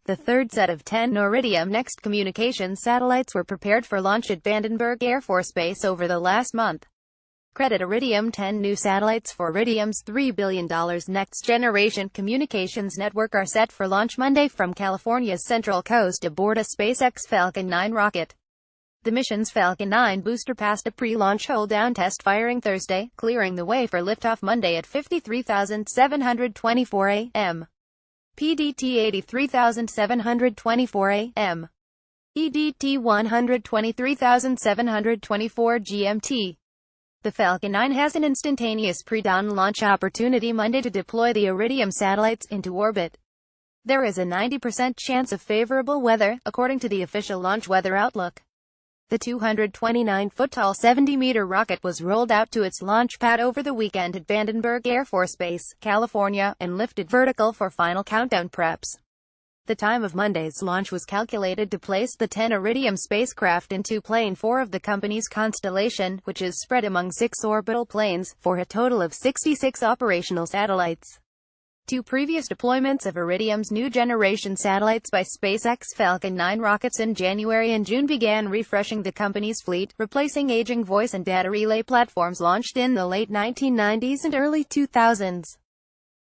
The third set of 10 Iridium Next communications satellites were prepared for launch at Vandenberg Air Force Base over the last month. Credit Iridium 10 new satellites for Iridium's $3 billion next-generation communications network are set for launch Monday from California's Central Coast aboard a SpaceX Falcon 9 rocket. The mission's Falcon 9 booster passed a pre-launch hold-down test firing Thursday, clearing the way for liftoff Monday at 53,724 am. PDT 83,724 am. EDT 123,724 GMT. The Falcon 9 has an instantaneous pre-dawn launch opportunity Monday to deploy the Iridium satellites into orbit. There is a 90% chance of favorable weather, according to the official launch weather outlook. The 229-foot-tall 70-meter rocket was rolled out to its launch pad over the weekend at Vandenberg Air Force Base, California, and lifted vertical for final countdown preps. The time of Monday's launch was calculated to place the 10 Iridium spacecraft into Plane 4 of the company's constellation, which is spread among 6 orbital planes, for a total of 66 operational satellites. Two previous deployments of Iridium's new generation satellites by SpaceX Falcon 9 rockets in January and June began refreshing the company's fleet, replacing aging voice and data relay platforms launched in the late 1990s and early 2000s.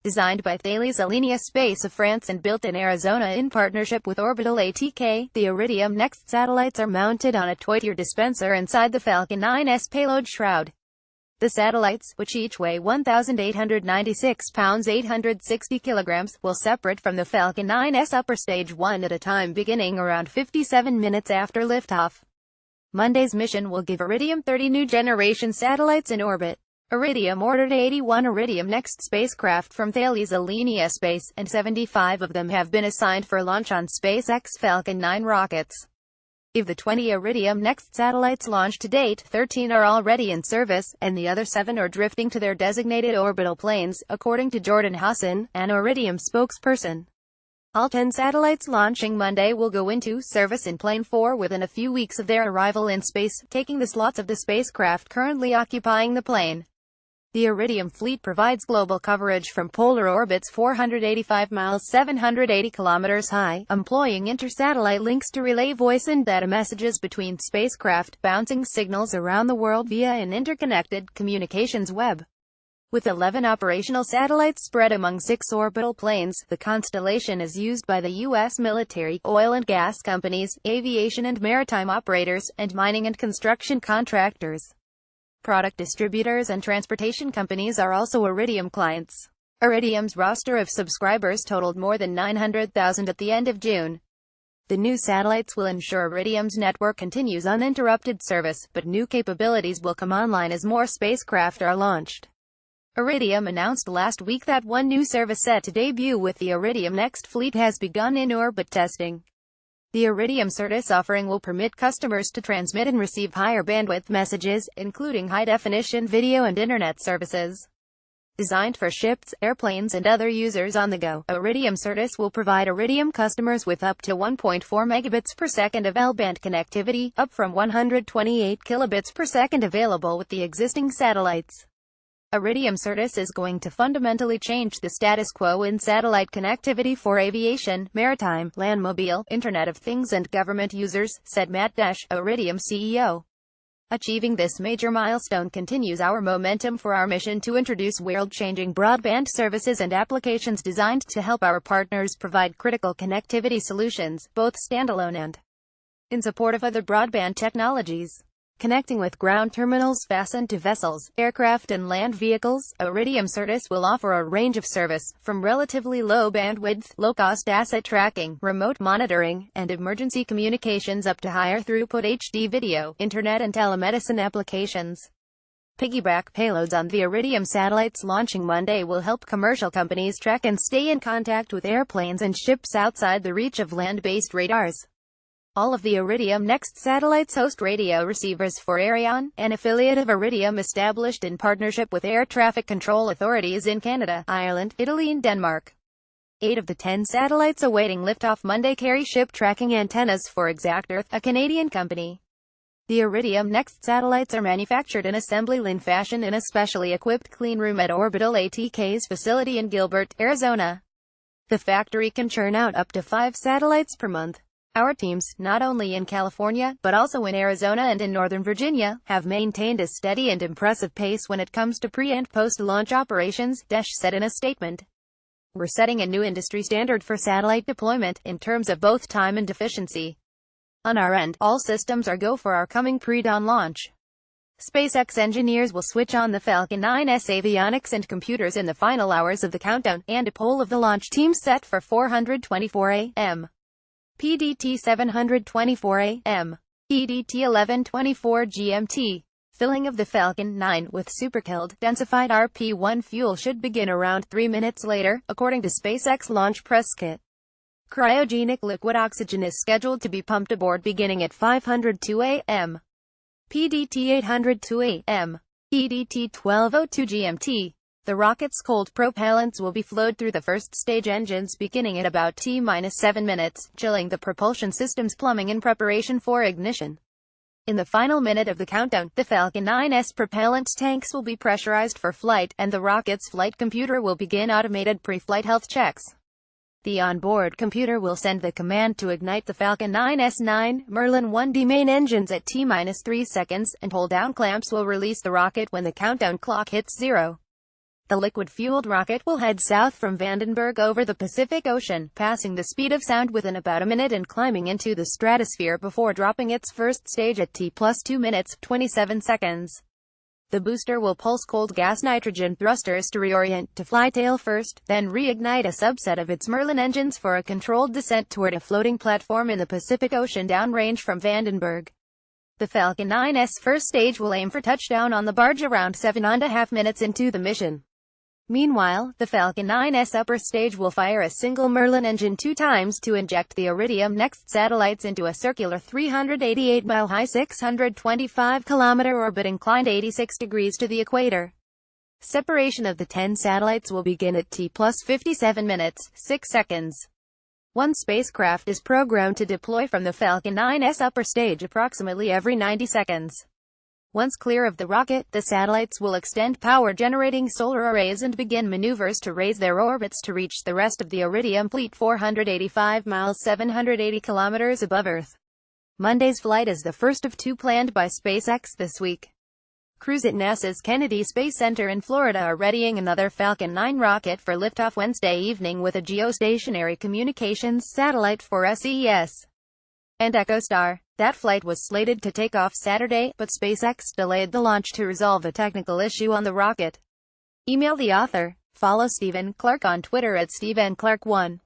Designed by Thales Alenia Space of France and built in Arizona in partnership with Orbital ATK, the Iridium Next satellites are mounted on a toy dispenser inside the Falcon 9's payload shroud. The satellites, which each weigh 1,896 pounds 860 kilograms, will separate from the Falcon 9's upper stage one at a time beginning around 57 minutes after liftoff. Monday's mission will give Iridium 30 new generation satellites in orbit. Iridium ordered 81 Iridium Next spacecraft from Thales Alenia Space, and 75 of them have been assigned for launch on SpaceX Falcon 9 rockets. Of the 20 Iridium Next satellites launched to date, 13 are already in service, and the other 7 are drifting to their designated orbital planes, according to Jordan Hassan, an Iridium spokesperson. All 10 satellites launching Monday will go into service in Plane 4 within a few weeks of their arrival in space, taking the slots of the spacecraft currently occupying the plane. The Iridium fleet provides global coverage from polar orbits 485 miles 780 kilometers high, employing inter-satellite links to relay voice and data messages between spacecraft, bouncing signals around the world via an interconnected communications web. With 11 operational satellites spread among 6 orbital planes, the constellation is used by the U.S. military, oil and gas companies, aviation and maritime operators, and mining and construction contractors. Product distributors and transportation companies are also Iridium clients. Iridium's roster of subscribers totaled more than 900,000 at the end of June. The new satellites will ensure Iridium's network continues uninterrupted service, but new capabilities will come online as more spacecraft are launched. Iridium announced last week that one new service set to debut with the Iridium Next fleet has begun in-orbit testing. The Iridium Certus offering will permit customers to transmit and receive higher bandwidth messages, including high-definition video and internet services. Designed for ships, airplanes and other users on the go, Iridium Certus will provide Iridium customers with up to 1.4 megabits per second of L-band connectivity, up from 128 kilobits per second available with the existing satellites. Iridium Certus is going to fundamentally change the status quo in satellite connectivity for aviation, maritime, landmobile, Internet of Things and government users, said Matt Dash, Iridium CEO. Achieving this major milestone continues our momentum for our mission to introduce world-changing broadband services and applications designed to help our partners provide critical connectivity solutions, both standalone and in support of other broadband technologies. Connecting with ground terminals fastened to vessels, aircraft and land vehicles, Iridium Certus will offer a range of service, from relatively low bandwidth, low-cost asset tracking, remote monitoring, and emergency communications up to higher throughput HD video, internet and telemedicine applications. Piggyback payloads on the Iridium satellites launching Monday will help commercial companies track and stay in contact with airplanes and ships outside the reach of land-based radars. All of the Iridium Next satellites host radio receivers for Aireon, an affiliate of Iridium established in partnership with air traffic control authorities in Canada, Ireland, Italy and Denmark. 8 of the 10 satellites awaiting liftoff Monday carry ship tracking antennas for ExactEarth, a Canadian company. The Iridium Next satellites are manufactured in assembly line fashion in a specially equipped cleanroom at Orbital ATK's facility in Gilbert, Arizona. The factory can churn out up to 5 satellites per month. Our teams, not only in California, but also in Arizona and in Northern Virginia, have maintained a steady and impressive pace when it comes to pre- and post-launch operations, Dash said in a statement. We're setting a new industry standard for satellite deployment, in terms of both time and efficiency. On our end, all systems are go for our coming pre-dawn launch. SpaceX engineers will switch on the Falcon 9's avionics and computers in the final hours of the countdown, and a poll of the launch team set for 4:24 a.m. PDT 7:24 a.m. EDT 11:24 GMT. Filling of the Falcon 9 with supercooled, densified RP-1 fuel should begin around 3 minutes later, according to SpaceX launch press kit. Cryogenic liquid oxygen is scheduled to be pumped aboard beginning at 5:02 a.m. PDT 8:02 a.m. EDT 12:02 GMT. The rocket's cold propellants will be flowed through the first stage engines beginning at about T-7 minutes, chilling the propulsion system's plumbing in preparation for ignition. In the final minute of the countdown, the Falcon 9's propellant tanks will be pressurized for flight, and the rocket's flight computer will begin automated pre-flight health checks. The onboard computer will send the command to ignite the Falcon 9's 9 Merlin 1D main engines at T-3 seconds, and hold-down clamps will release the rocket when the countdown clock hits 0. The liquid-fueled rocket will head south from Vandenberg over the Pacific Ocean, passing the speed of sound within about a minute and climbing into the stratosphere before dropping its first stage at T+2 minutes, 27 seconds. The booster will pulse cold gas nitrogen thrusters to reorient to fly tail first, then reignite a subset of its Merlin engines for a controlled descent toward a floating platform in the Pacific Ocean downrange from Vandenberg. The Falcon 9's first stage will aim for touchdown on the barge around 7.5 minutes into the mission. Meanwhile, the Falcon 9's upper stage will fire a single Merlin engine 2 times to inject the Iridium Next satellites into a circular 388-mile-high 625-kilometer orbit inclined 86 degrees to the equator. Separation of the 10 satellites will begin at T+57 minutes, 6 seconds. One spacecraft is programmed to deploy from the Falcon 9's upper stage approximately every 90 seconds. Once clear of the rocket, the satellites will extend power-generating solar arrays and begin maneuvers to raise their orbits to reach the rest of the Iridium fleet 485 miles 780 kilometers above Earth. Monday's flight is the first of 2 planned by SpaceX this week. Crews at NASA's Kennedy Space Center in Florida are readying another Falcon 9 rocket for liftoff Wednesday evening with a geostationary communications satellite for SES and EchoStar. That flight was slated to take off Saturday, but SpaceX delayed the launch to resolve a technical issue on the rocket. Email the author. Follow Stephen Clark on Twitter at StephenClark1.